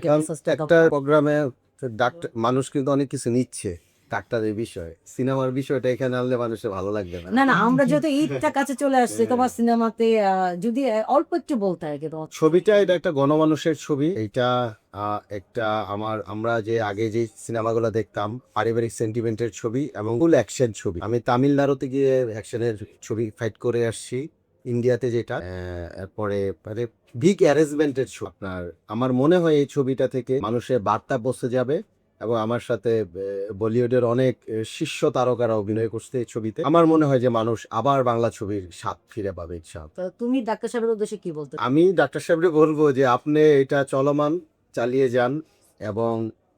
একটা প্রোগ্রামে ডাক্তার মানুষ কিন্তু অনেক কিছু নিচ্ছে ডাক্তারের বিষয়, সিনেমার বিষয়টা এখানে আনলে মানুষের ভালো লাগবে না। না না, আমরা যেহেতু ঈদটা কাছে চলে আসছে, তোমার সিনেমাতে যদি অল্প একটু বলতে হয় কিন্তু। ছবিটা এটা একটা গণমানুষের ছবি। এটা একটা আমরা যে আগে যে সিনেমাগুলো দেখতাম পারিবারিক সেন্টিমেন্টের ছবি এবং ফুল অ্যাকশন ছবি। আমি তামিলনাড়ুতে গিয়ে অ্যাকশনের ছবি ফাইট করে আসছি, ইন্ডিয়াতে যেটা, এরপরে মানে বিগ অ্যারেঞ্জমেন্টের ছবি। আপনার আমার মনে হয় এই ছবিটা থেকে মানুষের বার্তা পৌঁছে যাবে, এবং আমার সাথে বলিউডের অনেক শীর্ষ তারকারা অভিনয় করছে এই ছবিতে। আমার মনে হয় যে মানুষ আবার বাংলা ছবির স্বাদ ফিরে পাবে ইনশাআল্লাহ। তো তুমি ডাক্তার সাহেবের উদ্দেশ্যে কি বলতে? আমি ডাক্তার সাহেবকে বলবো যে আপনি এটা চলমান চালিয়ে যান, এবং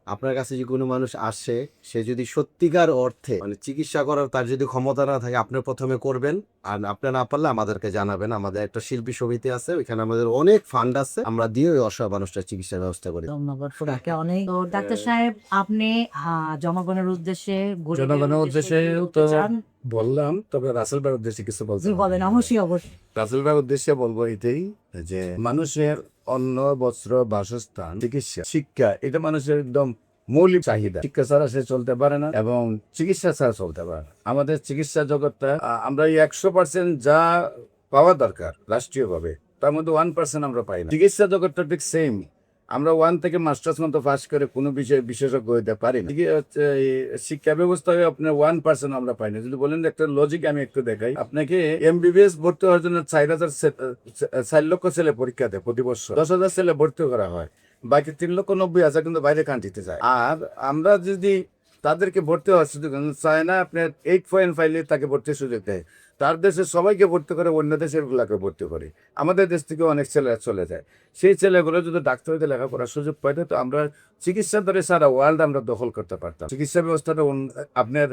আপনার কাছে যে কোনো মানুষ আসে, সে যদি সত্যিকার অর্থে মানে চিকিৎসা করার তার যদি ক্ষমতা না থাকে, আপনি প্রথমে করবেন, আর আপনি না পারলে আমাদেরকে জানাবেন। আমাদের একটা শিল্পী সমিতি আছে, ওইখানে আমাদের অনেক ফান্ড আছে, আমরা দিয়ে ওই অসহায় মানুষটার চিকিৎসার ব্যবস্থা করি। ধন্যবাদ ফুরাকে অনেক। তো ডাক্তার সাহেব, আপনি জনগণের উদ্দেশ্যে, গরিবের জনগণের উদ্দেশ্যে কি বলতে তো চান? বললাম, তবে রাসেল ভাইয়ের উদ্দেশ্যে কিছু বলতে জি বলেন, অবশ্যই অবশ্যই। রাসেল ভাইয়ের উদ্দেশ্যে বলবো এটাই যে মানুষের অন্ন, বস্ত্র, বাসস্থান, চিকিৎসা, শিক্ষা, এটা মানুষের একদম মৌলিক চাহিদা। শিক্ষা ছাড়া সে চলতে পারে না এবং চিকিৎসা ছাড়া চলতে পারে না। আমাদের চিকিৎসা জগৎটা আমরা এই 100% যা পাওয়া দরকার রাষ্ট্রীয়ভাবে, তার মধ্যে 1% আমরা পাই না। চিকিৎসা জগৎটা ঠিক সেম, আমরা 1 থেকে মাস্টার্স মতো পাস করে কোনো বিষয়ে বিশেষজ্ঞ হইতে পারি না। এই শিক্ষা ব্যবস্থায় আপনার 1% আমরা পাই না। যদি বলেন একটা লজিক আমি একটু দেখাই আপনাকে, MBBS ভর্তি হওয়ার জন্য 4 লক্ষ ছেলে পরীক্ষা দেয় প্রতি বছর, 10,000 ছেলে ভর্তি করা হয়, বাকি 3,90,000 কিন্তু বাইরে কান্ট্রিতে যায়। আর আমরা যদি তাদেরকে ভর্তি হওয়ার সুযোগ চায় না, আপনার 8 পয়েন্ট পাইলে তাকে ভর্তির সুযোগ দেয়। তার দেশে সবাইকে ভর্তি করে, অন্য দেশের গুলাকে ভর্তি করে। আমাদের দেশ থেকে অনেক ছেলেরা চলে যায়। সেই ছেলেগুলো যদি ডাক্তার হইতে লেখাপড়ার সুযোগ পাইতো, তো আমরা চিকিৎসা ধরে সারা ওয়ার্ল্ড আমরা দখল করতে পারতাম। চিকিৎসা ব্যবস্থাটা আপনার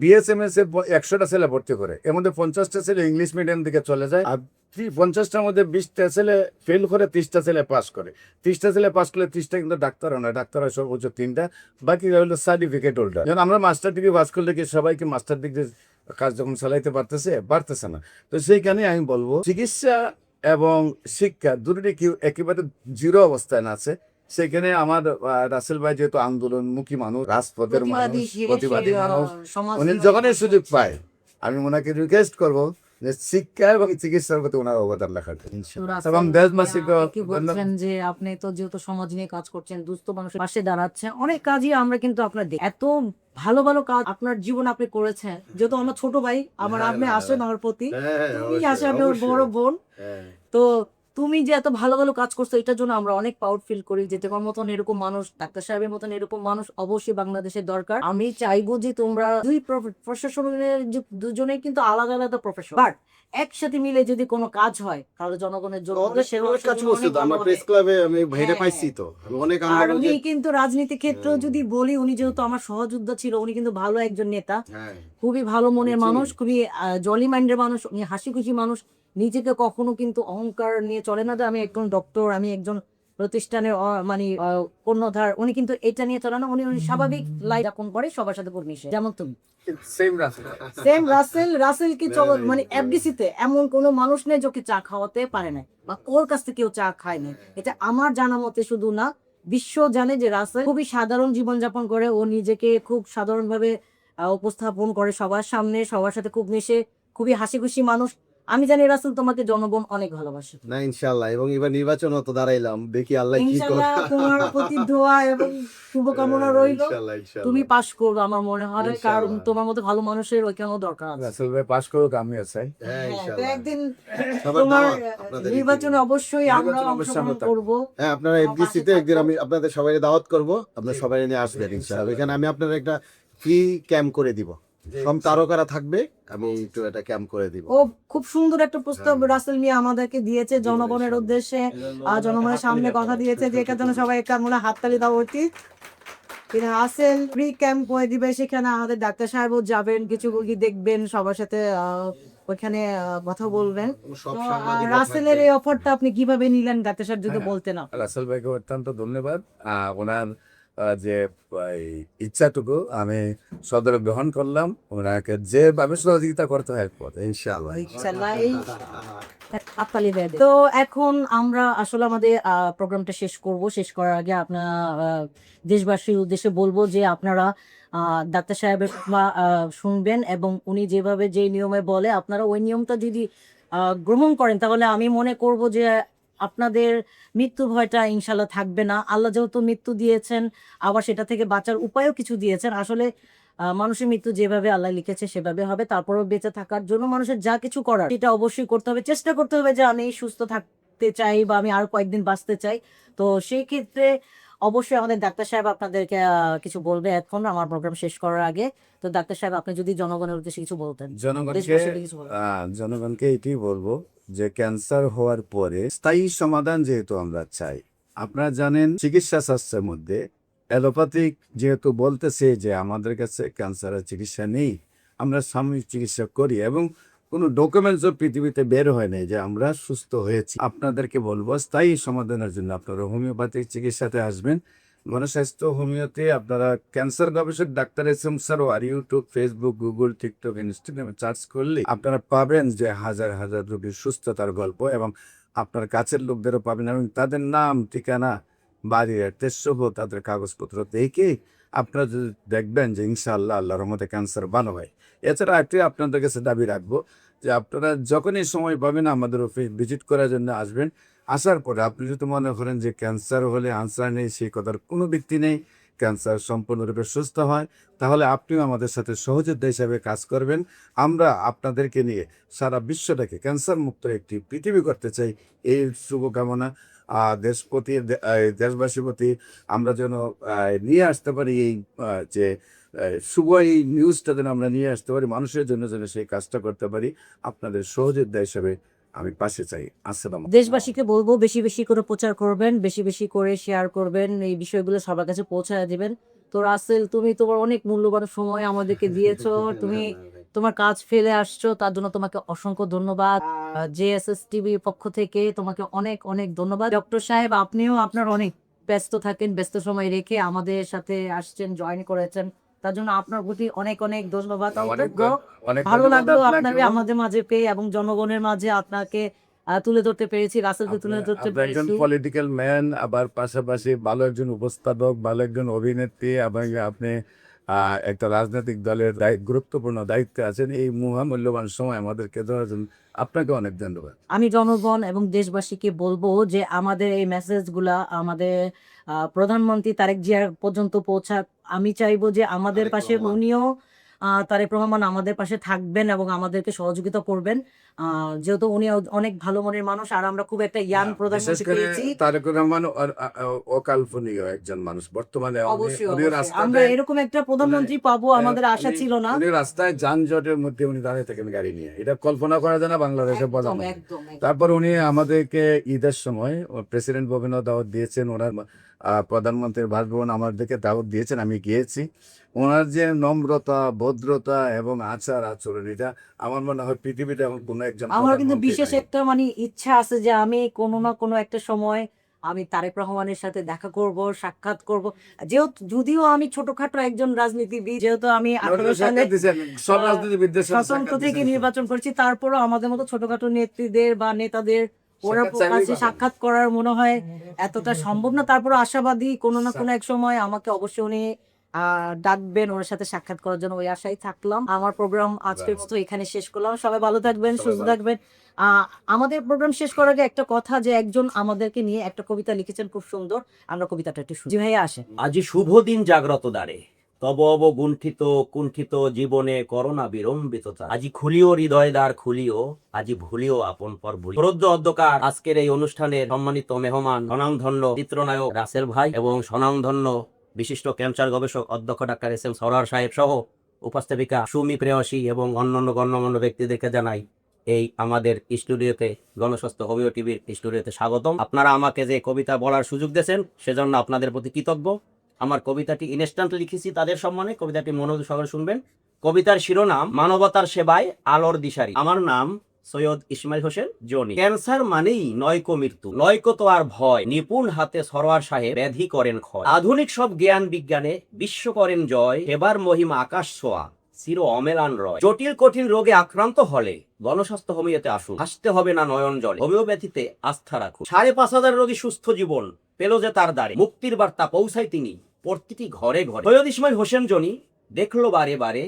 BSMS এ 100টা ছেলে ভর্তি করে, এর মধ্যে 50টা ছেলে ইংলিশ মিডিয়াম দিকে চলে যায়, আর 50টার মধ্যে 20টা ছেলে ফেল করে, 30টা ছেলে পাস করে। 30টা ছেলে পাস করলে 30টা কিন্তু ডাক্তার হয় না, ডাক্তার হয় সর্বোচ্চ 3টা, বাকি হলো সার্টিফিকেট হোল্ডার। যেমন আমরা মাস্টার ডিগ্রি পাস করলে কি সবাইকে মাস্টার ডিগ্রির কাজ যখন চালাইতে পারতেছে না। তো সেইখানে আমি বলবো চিকিৎসা এবং শিক্ষা দুটোটি কি একেবারে জিরো অবস্থায় না আছে। সেখানে আমার রাসেল ভাই যেহেতু আন্দোলনমুখী মানুষ, রাজপথের মানুষ, প্রতিবাদী মানুষ, উনি যখনই সুযোগ পায়, আমি ওনাকে রিকোয়েস্ট করবো যে শিক্ষা এবং চিকিৎসার প্রতি ওনার অবদান লেখাটা। তো রাসেল এবং দেশবাসীকে কি বলছেন যে আপনি তো যেহেতু সমাজ নিয়ে কাজ করছেন, দুস্থ মানুষের পাশে দাঁড়াচ্ছেন, অনেক কাজই আমরা কিন্তু আপনার এত ভালো ভালো কাজ আপনার জীবন আপনি করেছেন। যেহেতু আমার ছোট ভাই, আমার আপনি আসেন আমার প্রতি, তুমি আসেন আপনার বড় বোন, তো তুমি যে এত ভালো ভালো কাজ করছো, এটার জন্য আমরা অনেক প্রাউড ফিল করি যে তোমার মতন এরকম মানুষ, ডাক্তার সাহেবের মতন এরকম মানুষ অবশ্যই বাংলাদেশের দরকার। আমি চাইবো যে তোমরা দুই প্রফেশনের দুজনেই কিন্তু আলাদা আলাদা প্রফেশন, বাট একসাথে মিলে যদি কোনো কাজ হয় তাহলে জনগণের জন্য আর উনি কিন্তু রাজনীতি ক্ষেত্রে যদি বলি, উনি যেহেতু আমার সহযোদ্ধা ছিল, উনি কিন্তু ভালো একজন নেতা, খুবই ভালো মনের মানুষ, খুবই জলি মাইন্ডের মানুষ, উনি হাসি খুশি মানুষ, নিজেকে কখনো কিন্তু অহংকার নিয়ে চলে না যে আমি একজন ডক্টর, আমি একজন প্রতিষ্ঠানের মানে কর্ণধার, উনি কিন্তু এটা নিয়ে চলে না। উনি স্বাভাবিক লাইফ যাপন করে সবার সাথে মিশে, যেমন তুমি সেম রাসেল কি মানে FDC তে এমন কোনো মানুষ নেই যে ওকে চা খাওয়াতে পারে না বা ওর কাছ থেকে কেউ চা খায় না। এটা আমার জানা মতে শুধু না, বিশ্ব জানে যে রাসেল খুবই সাধারণ জীবনযাপন করে, ও নিজেকে খুব সাধারণভাবে উপস্থাপন করে সবার সামনে, সবার সাথে খুব মিশে, খুবই হাসি খুশি মানুষ। আমি জানি রাসেল তোমাকে জনগণ অনেক ভালোবাসে। না ইনশাল্লাহ, এবং এবার নির্বাচনও তো দাঁড়াইলাম, দেখি আল্লাহ কি করে। ইনশাআল্লাহ তোমার প্রতি দোয়া এবং শুভকামনা রইল। ইনশাল্লাহ, ইনশাল্লাহ। তুমি পাস করবে আমার মনে হয়, কারণ ইনশাআল্লাহ। তোমার মতো ভালো মানুষের ওইখানেও দরকার আছে। রাসেল ভাই পাশ করুক, আমিও চাই। হ্যাঁ, হ্যাঁ, তো ইনশাল্লাহ। একদিন সবার তোমার দাওয়াত আপনাদের নির্বাচনে অবশ্যই আমরা নির্বাচনে অবশ্যই অংশগ্রহণ আমরা থাকবো। করব। হ্যাঁ, আপনারা এফডিসিতে একদিন আমি আপনাদের সবাই দাওয়াত করব, আপনারা সবাই নিয়ে আসবেন ইনশাআল্লাহ। এখানে আমি আপনাদের একটা ফ্রি ক্যাম্প করে দিব, সব তারকারা থাকবে, আমি একটু একটা ক্যাম্প করে দিব। ও খুব সুন্দর একটা প্রস্তাব রাসেল মিয়া আমাদেরকে দিয়েছে জনগণের উদ্দেশ্যে, জনগণের সামনে কথা দিয়েছে, যে এটার জন্য সবাই একটা মনে হাততালি দেওয়া উচিত। কিন্তু রাসেল ফ্রি ক্যাম্প করে দিবে, সেখানে আমাদের ডাক্তার সাহেবও যাবেন, কিছু রোগী দেখবেন, সবার সাথে ওইখানে কথা বলবেন। সব তো, সাংবাদিকরা রাসেলের থাকবে। এই অফারটা আপনি কিভাবে নিলেন ডাক্তার সাহেব যদি বলতেন? রাসেল ভাইকে অত্যন্ত ধন্যবাদ। ওনার যে এই ইচ্ছাটুকু আমি সদরে গ্রহণ করলাম, ওনাকে যেভাবে সহযোগিতা করতে হয় ইনশাআল্লাহ। ইনশাআল্লাহ। এই হাততালি দিয়ে দেন। তো এখন আমরা আসলে আমাদের প্রোগ্রামটা শেষ করব। শেষ করার আগে আপনার দেশবাসীর উদ্দেশ্যে বলবো যে আপনারা ডাক্তার সাহেবের কথা শুনবেন, এবং উনি যেভাবে যে নিয়মে বলে আপনারা ওই নিয়মটা যদি গ্রহণ করেন, তাহলে আমি মনে করব যে আপনাদের মৃত্যু ভয়টা ইনশাল্লাহ থাকবে না। আল্লাহ যেহেতু মৃত্যু দিয়েছেন, আবার সেটা থেকে বাঁচার উপায়ও কিছু দিয়েছেন। আসলে মানুষের মৃত্যু যেভাবে আল্লাহ লিখেছে সেভাবে হবে। তারপরেও বেঁচে থাকার জন্য মানুষের যা কিছু করার সেটা অবশ্যই করতে হবে, চেষ্টা করতে হবে যে আমি সুস্থ থাকতে চাই বা আমি আর কয়েকদিন বাঁচতে চাই। তো সেই ক্ষেত্রে অবশ্যই আমাদের ডাক্তার সাহেব আপনাদেরকে কিছু বলবে এখন আমার প্রোগ্রাম শেষ করার আগে। তো ডাক্তার সাহেব, আপনি যদি জনগণের উদ্দেশ্যে কিছু বলতেন। জনগণকে দেশবাসীকে কিছু বলতেন। জনগণকে এটাই বলবো যে ক্যান্সার হওয়ার পরে স্থায়ী সমাধান যেহেতু আমরা চাই, আপনারা জানেন চিকিৎসা শাস্ত্রের মধ্যে অ্যালোপ্যাথিক যেহেতু বলতেছে যে আমাদের কাছে ক্যান্সারের চিকিৎসা নেই, আমরা সাময়িক চিকিৎসা করি, এবং কোনো ডকুমেন্টসও পৃথিবীতে বের হয় নাই যে আমরা সুস্থ হয়েছি। আপনাদেরকে বলবো স্থায়ী সমাধানের জন্য আপনারা হোমিওপ্যাথিক চিকিৎসাতে আসবেন। গণস্বাস্থ্য হোমিওতে আপনারা ক্যান্সার গবেষক doctor SM. Sarwar YouTube, Facebook, Google, TikTok, ইনস্টাগ্রামে সার্চ করলে আপনারা পাবেন যে হাজার হাজার রোগীর সুস্থতার গল্প, এবং আপনার কাছের লোকদেরও পাবেন, এবং তাদের নাম, ঠিকানা, বাড়ির অ্যাড্রেস সহ তাদের কাগজপত্র দেখে আপনারা যদি দেখবেন যে ইনশাআল্লাহ আল্লাহর রহমতে ক্যান্সার ভালো হয়। এছাড়া একটি আপনাদের কাছে দাবি রাখবো যে আপনারা যখনই সময় পাবেন আমাদের অফিস ভিজিট করার জন্য আসবেন। আসার পরে আপনি যদি মনে করেন যে ক্যান্সার হলে আনসার নেই, সেই কথার কোনো ভিত্তি নেই, ক্যান্সার সম্পূর্ণরূপে সুস্থ হয়, তাহলে আপনিও আমাদের সাথে সহযোদ্ধা হিসাবে কাজ করবেন। আমরা আপনাদেরকে নিয়ে সারা বিশ্বটাকে ক্যান্সার মুক্ত একটি পৃথিবী করতে চাই। এই শুভকামনা দেশবাসীর প্রতি আমরা যেন নিয়ে আসতে পারি, এই যে শুভ এই নিউজটা যেন আমরা নিয়ে আসতে পারি, মানুষের জন্য যেন সেই কাজটা করতে পারি, আপনাদের সহযোদ্ধা হিসাবে আমি পাশে চাই। আসসালাম। দেশবাসীকে বলবো বেশি বেশি করে প্রচার করবেন, বেশি বেশি করে শেয়ার করবেন, এই বিষয়গুলো সবার কাছে পৌঁছায় দিবেন। তো রাসেল, তুমি তোমার অনেক মূল্যবান সময় আমাদেরকে দিয়েছো, তুমি তোমার কাজ ফেলে আসছো, তার জন্য তোমাকে অসংখ্য ধন্যবাদ। জেএসএস টিভির পক্ষ থেকে তোমাকে অনেক অনেক ধন্যবাদ। ডক্টর সাহেব, আপনিও আপনার অনেক ব্যস্ত থাকেন, ব্যস্ত সময় রেখে আমাদের সাথে আসছেন, জয়েন করেছেন, তার জন্য আপনার প্রতি অনেক অনেক ধন্যবাদ। ভালো লাগলো আপনাকে আমাদের মাঝে পেয়ে, এবং জনগণের মাঝে আপনাকে তুলে ধরতে পেরেছি, রাসেলকে তুলে ধরতে আপনি একজন পেরেছি। পলিটিক্যাল ম্যান, আবার পাশাপাশি ভালো একজন উপস্থাপক, ভালো একজন অভিনেত্রী, এবং আপনি একটা রাজনৈতিক দলের গুরুত্বপূর্ণ দায়িত্বে আছেন। এই মূল্যবান সময় আমাদেরকে দেওয়ার জন্য আপনাকে অনেক ধন্যবাদ। আমি জনগণ এবং দেশবাসীকে বলবো যে আমাদের এই মেসেজগুলা আমাদের প্রধানমন্ত্রী তারেক জিয়া পর্যন্ত পৌঁছাক। আমি চাইবো যে আমাদের তারেক পাশে রহমান। উনিও তারেক রহমান আমাদের পাশে থাকবেন এবং আমাদেরকে সহযোগিতা করবেন, যেহেতু উনি অনেক ভালো মনের মানুষ, আর আমরা খুব একটা ইয়াং বিশেষ প্রধানমন্ত্রী করে পেয়েছি। তারেক রহমান অকাল্পনীয় একজন মানুষ বর্তমানে। অবশ্যই উনি অবশ্যই। রাস্তাতে আমরা এরকম একটা প্রধানমন্ত্রী পাবো আমাদের আশা ছিল না। উনি রাস্তায় যানজটের মধ্যে উনি দাঁড়িয়ে থাকেন গাড়ি নিয়ে, এটা কল্পনা করা যায় না বাংলাদেশের একদম প্রধানমন্ত্রী। একদম একদম। তারপর উনি আমাদেরকে ঈদের সময় প্রেসিডেন্ট ভবনেও দাওয়াত দিয়েছেন, ওনার প্রধানমন্ত্রীর বাসভবন আমাদেরকে দাওয়াত দিয়েছেন, আমি গিয়েছি। ওনার যে নম্রতা, ভদ্রতা এবং আচার আচরণ, এটা আমার মনে হয় পৃথিবীতে এখন কোনো একজন আমার কিন্তু প্রধানমন্ত্রী বিশেষ নাই। একটা ইচ্ছা আছে যে আমি কোনো না কোনো একটা সময় আমি তারেক রহমানের সাথে দেখা করব, সাক্ষাৎ করব। যেহেতু যদিও আমি ছোটখাটো একজন রাজনীতিবিদ, যেহেতু আমি 18 সালে সাক্ষাৎ দিয়েছেন, সব রাজনীতিবিদদের সাথে স্বতন্ত্র সাক্ষাৎ থেকে দিয়েছেন। নির্বাচন করেছি, তারপরও আমাদের মতো ছোটখাটো নেত্রীদের বা নেতাদের ওরা সাক্ষাৎ চাইলেই কাছে পাবেন। সাক্ষাৎ করার মনে হয় এতটা সম্ভব না। তারপরও আশাবাদী কোনো না কোনো এক সময় আমাকে অবশ্যই উনি ডাকবেন ওর সাথে সাক্ষাৎ করার জন্য, ওই আশায় থাকলাম। আমার প্রোগ্রাম আজকের মতো এখানে শেষ করলাম। সবাই ভালো থাকবেন, সুস্থ থাকবেন। আমাদের প্রোগ্রাম শেষ করার আগে একটা কথা, যে একজন আমাদেরকে নিয়ে একটা কবিতা লিখেছেন খুব সুন্দর, আমরা কবিতাটা একটু শুনি। জি ভাইয়া আসেন। আজি শুভ দিন জাগ্রত দ্বারে, তব অবগুণ্ঠিত কুণ্ঠিত জীবনে করোনা বিড়ম্বিততা। আজি খুলিও হৃদয় দ্বার খুলিও, আজি ভুলিও আপন পর ভুলি। প্রদ্য অধ্যকার আজকের এই অনুষ্ঠানের সম্মানিত মেহমান, স্বনামধন্য চিত্রনায়ক রাসেল ভাই এবং স্বনামধন্য বিশিষ্ট ক্যান্সার গবেষক অধ্যক্ষ ডাক্তার এস এম সরোয়ার সাহেব সহ উপস্থাপিকা সুমি প্রেয়সী এবং অন্যান্য গণ্যমান্য ব্যক্তিদেরকে জানাই এই আমাদের স্টুডিওতে, গণস্বাস্থ্য হোমিও টিভির স্টুডিওতে স্বাগতম। আপনারা আমাকে যে কবিতা বলার সুযোগ দিয়েছেন সেজন্য আপনাদের প্রতি কৃতজ্ঞ। আমার কবিতাটি ইনস্ট্যান্ট লিখেছি তাদের সম্মানে, কবিতাটি মনোযোগ সহকারে শুনবেন। কবিতার শিরোনাম মানবতার সেবায় আলোর দিশারি। আমার নাম সৈয়দ ইসমাইল হোসেন জনি। ক্যান্সার মানেই নয়কো মৃত্যু, নয়কো তো আর ভয়। নিপুণ হাতে সরোয়ার সাহেব ব্যাধি করেন ক্ষয়। আধুনিক সব জ্ঞান বিজ্ঞানে বিশ্ব করেন জয়। এবার মহিমা আকাশ ছোঁয়া, চির অমেলান রয়। জটিল কঠিন রোগে আক্রান্ত হলে গণস্বাস্থ্য হোমিওতে আসুন, আসতে হবে না নয়ন জলে। হোমিওপ্যাথিতে আস্থা রাখুন। 5,500 রোগী সুস্থ জীবন পেল যে তার দ্বারে। মুক্তির বার্তা পৌঁছায় তিনি প্রতিটি ঘরে ঘরে। সৈয়দ ইসমাইল হোসেন জনি দেখলো বারে বারে,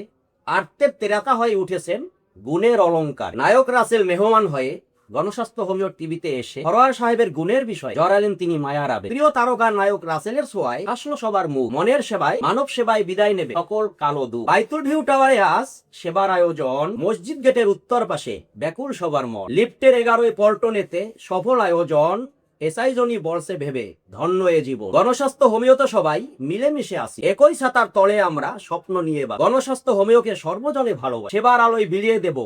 আর্তের তেরাতা হয়ে উঠেছেন গুণের অলংকার। নায়ক রাসেল মেহমান হয়ে গণস্বাস্থ্য হোমিও টিভিতে এসে সরোয়ার সাহেবের গুণের বিষয় জড়ালেন তিনি মায়ার আবেগ। প্রিয় তারকা নায়ক রাসেলের ছোঁয়ায় আসলো সবার মুখ। মনের সেবায় মানব সেবায় বিদায় নেবে সকল কালো দু। বাইতুল ভিউ টাওয়ারে আজ সেবার আয়োজন, মসজিদ গেটের উত্তর পাশে ব্যাকুল সবার মন। লিফটের 11 পল্টনেতে সফল আয়োজন, এসআই জনি বলছে ভেবে ধন্য এ জীবন। গণস্বাস্থ্য হোমিওতে সবাই মিলেমিশে আসি, একই ছাতার তলে আমরা স্বপ্ন নিয়ে বা। গণস্বাস্থ্য হোমিওকে সর্বজনে ভালোবাসি, সেবার আলোয় বিলিয়ে দেব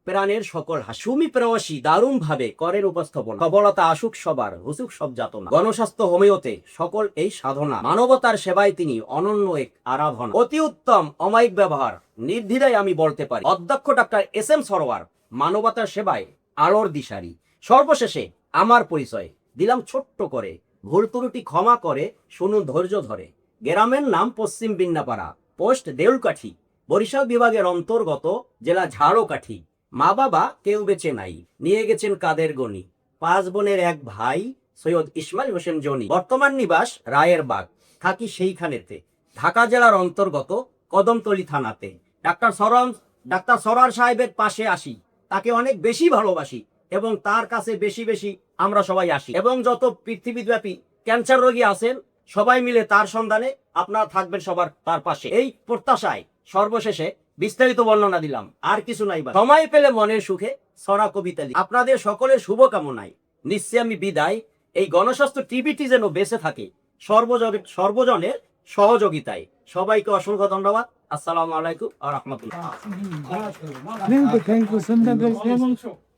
প্রাণের সকল হাসি। সুমি প্রেয়সী দারুণ ভাবে করেন উপস্থাপনা, সফলতা আসুক সবার, হুসুক সব যাতনা। গণস্বাস্থ্য হোমিওতে সকল এই সাধনা, মানবতার সেবায় তিনি অনন্য এক আরাধনা। অতি উত্তম অমায়িক ব্যবহার, নির্দ্বিধায় আমি বলতে পারি অধ্যক্ষ ডাক্তার এস এম সরোয়ার, মানবতার সেবায় আলোর দিশারি। সর্বশেষে আমার পরিচয় দিলাম ছোট্ট করে, ভুল ত্রুটি ক্ষমা করে শুনুন ধৈর্য ধরে। গ্রামের নাম পশ্চিম বিন্নাপাড়া, পোস্ট দেউলকাঠি, বরিশাল বিভাগের অন্তর্গত, জেলা ঝাড়কাঠি। মা বাবা কেউ বেঁচে নাই, নিয়ে গেছেন কাদের গনি। 5 বোনের এক ভাই সৈয়দ ইসমাইল হোসেন জনি। বর্তমান নিবাস রায়ের বাগ, থাকি সেইখানেতে, ঢাকা জেলার অন্তর্গত কদমতলী থানাতে। ডাক্তার সরোয়ার সাহেবের পাশে আসি, তাকে অনেক বেশি ভালোবাসি এবং তার কাছে বেশি বেশি আমরা সবাই আসি। এবং যত পৃথিবীব্যাপী ক্যান্সার রোগী আছেন সবাই মিলে তার সন্ধানে আপনারা থাকবেন সবার তার পাশে, এই প্রত্যাশায় সর্বশেষে বিস্তারিত বর্ণনা দিলাম। আর কিছু নাই, বা সময় পেলে মনের সুখে সরা কবিতা লিখি। আপনাদের সকলের শুভকামনায় নিশ্চয় আমি বিদায়। এই গণস্বাস্থ্য টিভিটি যেন বেঁচে থাকে সর্বজনের সহযোগিতায়। সবাইকে অসংখ্য ধন্যবাদ। আসসালামু আলাইকুম ওয়া রাহমাতুল্লাহ। Thank you.